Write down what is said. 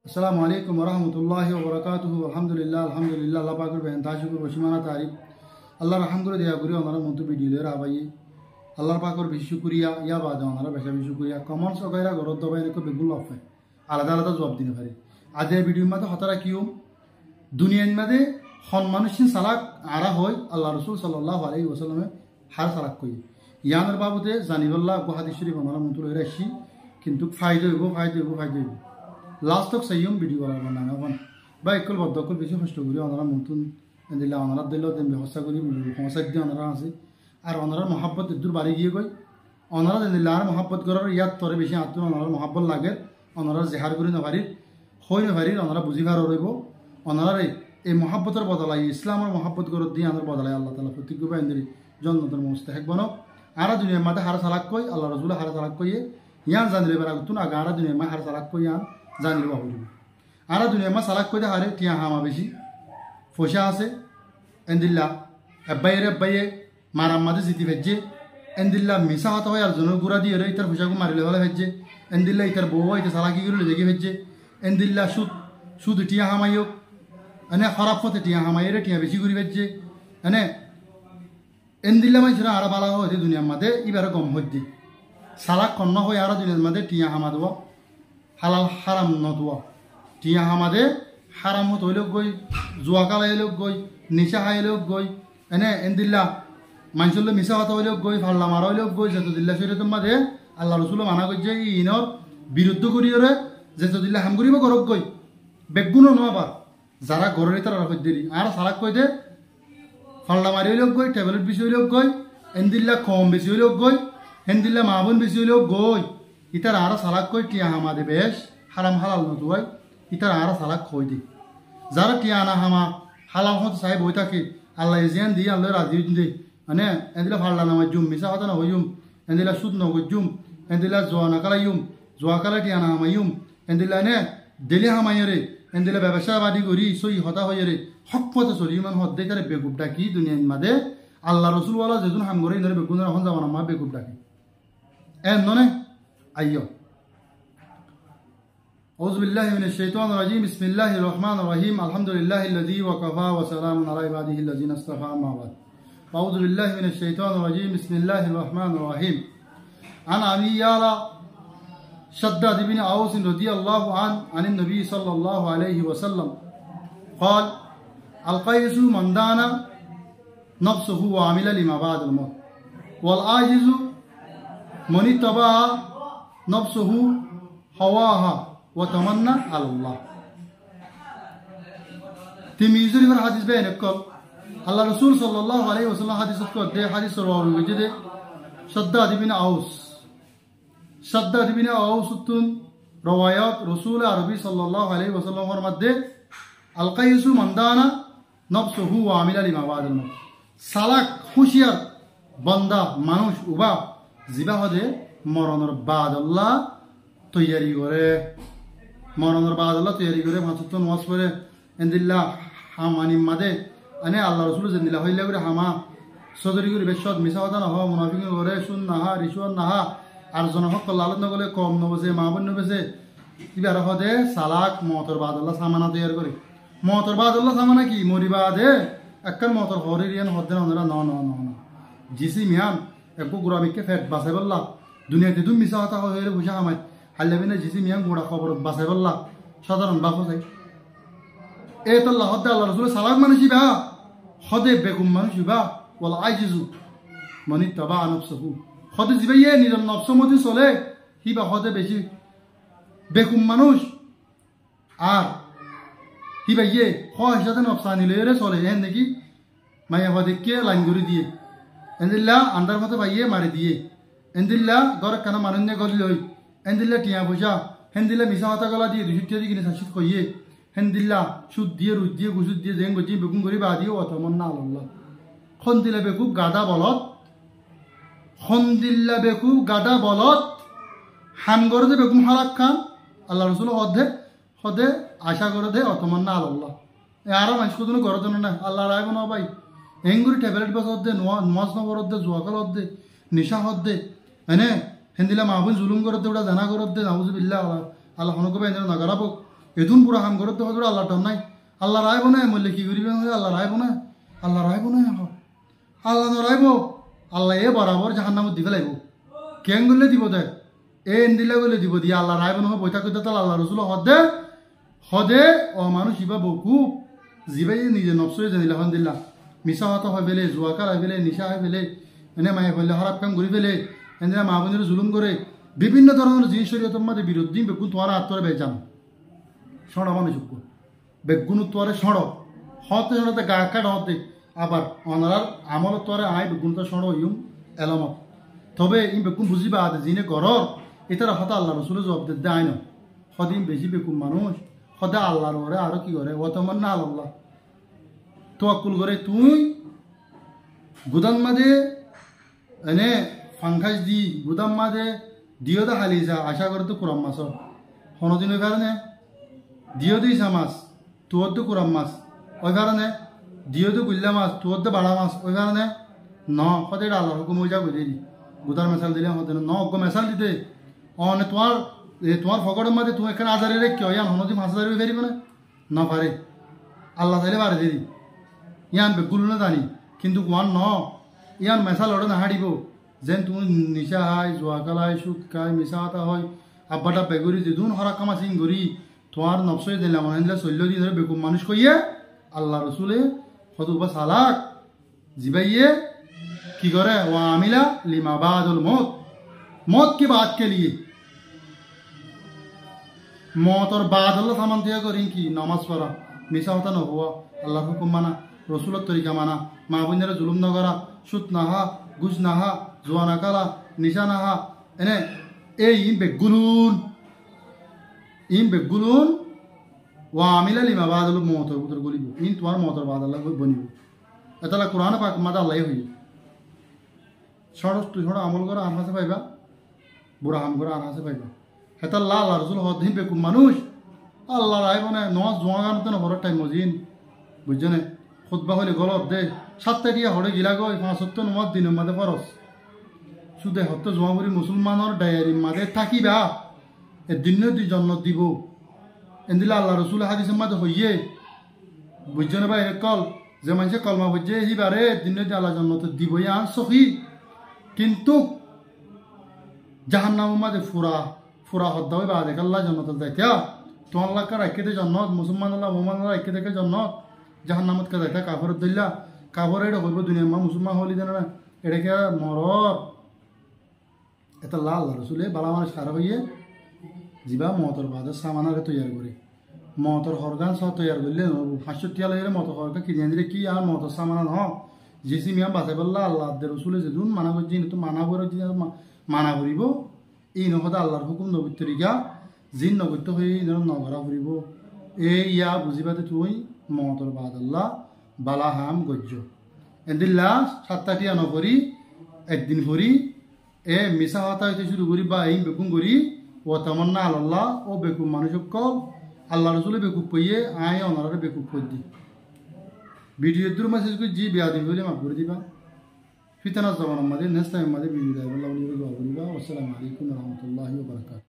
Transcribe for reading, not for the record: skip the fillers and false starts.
আসসালামু আলাইকুম ওরহমতুল্লাহি ওবরাকাতুহু আলহামদুলিল্লাহ আলহামদুলিল্লাহ আল্লাহ পাকের বেহতা শুকর বসিমানা তারিফ আল্লাহর হামদুরে দেয়া করি ওনারা মতো ভিডিও লের আবাই আল্লাহর পাকের বেশি শুকরিয়া ইয়া বাদে ওনারা বেশি বেশি শুকরিয়া কমন সগাইরা গরত দবাই নকো বেগুল অফে আলাদা আলাদা জবাব দিতে পারে আজ এই ভিডিওর মধ্যে হতারা কিও দুনিয়ার মধ্যে হন মানুষিন সালাক আরা হয় আল্লাহ রাসূল সাল্লাল্লাহু আলাইহি ওয়াসাল্লামে হার সালাক কই ইয়ানের বাবুতে জানিবাল্লাহ হাদিস শরীফ ওনারা মতো লইরা আসি কিন্তু ফায়দা হইব লাস্ট তক সাইয়ম ভিডিও বানানো এখন বা একল বদ্ধকল বেশি কষ্ট করি ওনারা নতুন দিলে ওনারা দিলেও দেন ব্যবস্থা করি সমস্যা দিয়ে ওনারা আছে আর ওনারা মহাব্বত দূর বাড়ি গিয়ে গই ওনারা দিলে আর মহাব্বত করার ইয়াত তরে বেশি আত্ম ওনারা মহাব্বত লাগে ওনারা জেহার করি নভারির হই নভারির ওনারা বুঝি ভার রইব ওনারা এই মহাব্বতের বদলাই ইসলামের মহাব্বত করত দিয়ে আমার বদলাই আল্লাহ তালা প্রতিজ্ঞ বাইন্দি জন্নতের মুস্তাহিক বনক আর দুনিয়ার মাঝে হার চালাক কই আল্লাহ রসুল হার চালাক কইয়ে ইয়ান জানিলে বেড়া তুন আগে আর দুনিয়ার মা হার চালাক কই ইয়ান জানিল বাবু আর দুনিয়া মা সালাক কইতে হারে টিয়া হামা বেশি ফসা আছে এন্দিল্লা এব্বাইয়ে মারাম মাঝে জিতি ভেজে এন্দিল্লা মিশা হতা হয় আর জনের গুড়া দিয়ে ইতার ফসাকে মারিলে হলে ভেজে এন্দিল্লা ইতার বউ ইতা সালাকি করে দেখে ভেজে এন্দিল্লা সুদ টিয়া হামাইও এনে খারাপ পথে টিয়া হামাইরে টিয়া বেশি করে ভেজে এনে এন্দিল্লা মানুষরা আর বালা হয় দুনিয়ার মাঝে এবারে কম হচ্ছে সালাক কন্ন হয় আর দুনিয়ার মাঝে টিয়া হামা দেওয়া হালাল হারাম নতুয়া টিয়া হামাদে হারাম মত হইলেও গই জুয়াকাল হইলেও গই নিশা হাইলেও গই এনে এন্দিল্লা মানুষের মিশা কথা হইলেও গই ফাল্লা মারা হইলেও গই যেতদিল্লা শরীয়তের মাঝে আল্লাহ রসুল মানা করছে ইনর বিরুদ্ধ করিয়রে যেতদিল্লা হাম করিব গরব গই বেগুনও নবার যারা গরের তারা রাখ দেরি আর সালাক কই দে ফাল্লা মারি হইলেও গই ট্যাবলেট বেশি হইলেও গই এন্দিল্লা কম বেশি হইলেও গই হেন্দিল্লা মা বোন বেশি হইলেও গই ইতার আর সালাক কই টিয়া হামা দে বেশ হারাম হালাল নতুয়াই ইতার আর সালাক কই দে যারা টিয়া আনা হামা হালাল হত সাহেব হই থাকে আল্লাহ এজিয়ান দিয়ে আল্লাহ রাজি দে মানে এদিলা ফাল্লা নামা জুম মিশা কথা না হইম এদিলা সুদ ন গজুম এদিলা জোয়া না কালাইম জোয়া কালা টিয়া না হামাইম এদিলা নে দেলি হামাইরে এদিলা ব্যবসাবাদী করি সই হতা হইরে হক পথে চলি ইমান হদ দে তারে বেগুব ডাকি দুনিয়ার মাঝে আল্লাহ রসুল ওয়ালা যেজন হাম করে ইনরে বেগুন এখন যাব না মা বেগুব ডাকি এন ননে আইয়ো أعوذ بالله من الشيطان الرجيم بسم الله الرحمن الرحيم الحمد لله الذي وكفى وسلام على عباده الذين اصطفى أما بعد أعوذ بالله من الشيطان الرجيم بسم الله الرحمن الرحيم عن أبي يعلى شداد بن أوس رضي الله عنه عن النبي صلى الله عليه وسلم قال القيس من دان نفسه وعمل لما بعد الموت والعاجز من اتبع نفسه هواها وتمنى على الله تميزري في الحديث بين الكل الله رسول صلى الله عليه وسلم حديث الكل ده حديث رواه وجده شداد بن أوس تون روايات رسول عربي صلى الله عليه وسلم فرمته القيس من دان نفسه وعمل لما بعد الموت সালাক হুশিয়ার বান্দা মানুষ উবা জিবা হদে মরণের বাদ আল্লাহ তৈয়ারি করে মরণের বাদ আল্লাহ তৈয়ারি করে মাসুত নওয়াজ করে এন্দিল্লা হামানি মাদে আনে আল্লাহ রসুল জেন্দিল্লা হইলে করে হামা সদরি করে বেশত মিশা কথা না হওয়া মুনাফিক করে শুন নাহা রিসুয়ার নাহা আর জনহক লালত নগলে কম নবসে মা বোন নবেসে এবার হদে সালাক মতর বাদ আল্লাহ সামানা তৈয়ার করে মতর বাদ আল্লাহ সামানা কি মরিবা দে একখান মতর হরির ইয়ান হদ্দে না ন জিসি মিয়ান একু গুরামিকে ফেট বাসাই বললা দুনিয়াতে তুমি মিশা কথা হইলে বুঝা আমায় হাল্লাবিনে জিসি মিয়ান গুড়া খবর বাসাই বললা সাধারণ বাপ চাই এই তো আল্লাহ হদ্দে আল্লাহ রসুল সালাক মানুষ বা হদে বেগুম মানুষ বা ওয়াল আইজিজু মানি তাবা নফসহু হদে জিবা ইয়ে নিজের নফস মধ্যে চলে হিবা হদে বেশি বেগুম মানুষ আর হিবা ইয়ে হিসাবে নফসা নিলে চলে হ্যাঁ নাকি মাইয়া হদেরকে লাইন করে দিয়ে এন্দিল্লা আন্দার মতো ভাইয়ে মারি দিয়ে এন্দিল্লা ঘর কেন মানুষ গলি লই এন্দিল্লা টিয়া পয়সা হেন্দিল্লা মিশা মাথা গলা দিয়ে দুশো টিয়া দিয়ে কিনে শাসিত কইয়ে হেন্দিল্লা সুদ দিয়ে রুদ দিয়ে গুসুদ দিয়ে জেং গজি বেগুন করি বা দিয়ে অতমন না আল্লাহ খন্দিল্লা বেকুব গাদা বলত হাম করে দে বেগুন হারাক খান আল্লাহ রসুল হদে আশা করে দে অতমন না আল্লাহ আর মানুষ কোনো ঘর জন্য না আল্লাহ রায় না ভাই হেঙ্গুরি ট্যাবলেট বাস হদ্দে নোয়াজ নবর হদ্দে জুয়াকাল হদ্দে নিশা হদ্দে এনে হেন্দিলা মাহবুল জুলুম করতে ওটা জানা করতে নাউজুবিল্লাহ আল্লাহ হনকবে এনে নাগারাবো এদুন পুরা হাম করতে হজুর আল্লাহ টন নাই আল্লাহ রাইব না মল্লে কি করিবে আল্লাহ রাইব না আল্লাহ রাইব না আল্লাহ নরাইব আল্লাহ এ বরাবর জাহান্নামত দিবে লাগব কেন গলে দিব দে এ দিলে গলে দিব দিয়ে আল্লাহ রাইব না বইতা করতে তাল আল্লাহ রসুল হদে ও মানুষ ইবা বকু জিবাই নিজে নফসয়ে জানিলা হন দিল্লা মিশা হতা হয় ফেলে জুয়াকার হয় ফেলে নিশা হয় ফেলে এনে মায়ে ফেলে খারাপ কাম করে ফেলে এনে মা বোনের জুলুম করে বিভিন্ন ধরনের জিনিস শরীয়তের মধ্যে বিরোধী বেগুন তোমার আত্মরে বেজাম সড় মানে যোগ্য বেগুন তোয়ারে সড় হতে সড়তে গা কাট হতে আবার অনারার আমল তোয়ারে আয় বেগুন তো সড় ইউম এলামত তবে ই বেগুন বুঝিবা আদে জিনে গরর এটার হতা আল্লাহ রসুলের জবাব দিতে আয় না সদিন বেশি বেগুন মানুষ সদা আল্লাহর ওরে আরো কি করে ওতমান না আল্লাহ তোয়াক্কুল করে তুই গুদাম মাঝে এনে ফাংখাস দি গুদাম মাঝে দিও দা হালি যা আশা করে তো কুরাম মাছ হনদিন ওই কারণে দিও দিস মাছ তোর তো কুরাম মাছ ওই কারণে দিও তো গুল্লা মাছ তোর তো বাড়া মাছ ওই কারণে ন সদে আল্লাহ হুকুম হয়ে যা বুঝে দি গুদার মেশাল দিলে হতে ন অজ্ঞ মেশাল দিতে অনে তোমার ফকটের মাঝে তুমি এখানে আজারে রেখে ইয়ান হনদি মাছ আজারে ফেরিব না পারে আল্লাহ তাইলে পারে দিদি ইয়ান বেগুলো না জানি কিন্তু ওয়ান ন ইয়ান মেশাল ওটা না হাঁড়িব যেন তুমি নিশা হয় জোয়াকালায় সুদ খায় মিশা হাতা হয় আব্বাটা বেগুরি যেদুন হরা কামা সিং গরি তোমার নবসই দিলাম আনলে 14 দিন ধরে বেকুম মানুষ কইয়ে আল্লাহ রসুলে হতুবা সালাক জিবাইয়ে কি করে ও আমিলা লিমা বাদুল मौत के बाद के लिए मौत और बाद अल्लाह सामान दिया करें कि नमाज पढ़ा मिसा होता न हुआ अल्लाह हुकुम माना रसूल तरीका माना माँ बंदर जुलुम न करा सुत नाहा घुस नाहा जुआना काला निशा नाहा एने ए इम बेगुलून वामिला लिमा बाद मौत उधर गोली इन तुम्हारा मौत और बाद अल्लाह बनी एतला कुरान पाक मादा अल्लाह हुई तुम थोड़ा আমল করা আর হাসে পাইবা বুড়া হাম করা আর হাসে পাইবা হেতা লা আল্লাহ রসুল হদিন বেকুম মানুষ আল্লাহ রায় মানে নজ জোয়া গানতে না হরের টাইম মজিন বুঝছো না খুতবা হলে গলত দে 7টা দিয়া হরে গিলা গই 5 নমাজ দিনের মাঝে ফরস শুধু হত জোয়া করি মুসলমানের ডায়েরি মাঝে থাকিবা এ দিন দি জন্ম দিব এন্দিলা আল্লাহ রসুল হাদিসের মাঝে হইয়ে বুঝছো না ভাই কল যে মানুষে কলমা বুঝছে হিবারে দিন দি আল্লাহ জন্নত দিবই আন সখী কিন্তু জাহান্নামের মাঝে ফুরা হদ্দা হইবা দেখ আল্লাহ জন্নত যাইতা তোমার লাখ রাখে দে জন্নত মুসলমান আল্লাহ মোহাম্মদ আল্লাহ রাখে দেখে জন্নত জাহান্নামত কে যাইতা কাফর দিল্লা কাফর এটা হইব দুনিয়ার মা মুসলমান হলি দেন না এটাকে মরর এটা লাল রসুলে বালা মানুষ খারাপ হইয়ে যা মতর বাজার সামানারে তৈরি করে মতর হরগান সব তৈরি করলে 500 টিয়া লাগে মত হরগা কিনে দিলে কি আর মতর সামানা ন জেসি মিয়া বাঁচাই বললা আল্লাহ রসুলে যেদিন মানা করছি তো মানা করে মানা করিব এই নহদা আল্লাহর হুকুম নবীতরিকা জিন নগত্য হয়ে নগরা ফুরিব এই ইয়া বুঝিবাতে তুই মতর বাদ আল্লাহ বালা হাম গজ্য এদিল্লা 7টা টিয়া নকরি একদিন করি এ মিশা হতা হইতে শুরু করি বা এই বেকুম করি ও তামান্না আল্লাহ ও বেকুম মানুষক কল আল্লাহ রসুলে বেকুব পইয়ে আয় অনারে বেকুব করে দি ভিডিও দূর মেসেজ করে জি বিয়া দিবি বলে মাফ করে দিবা ফিতনা জবান আমাদের নেক্সট টাইম আমাদের ভিডিও দেয় আল্লাহ বলিবা আসসালামু আলাইকুম ওয়া রাহমাতুল্লাহি ওয়া বারাকাতুহু।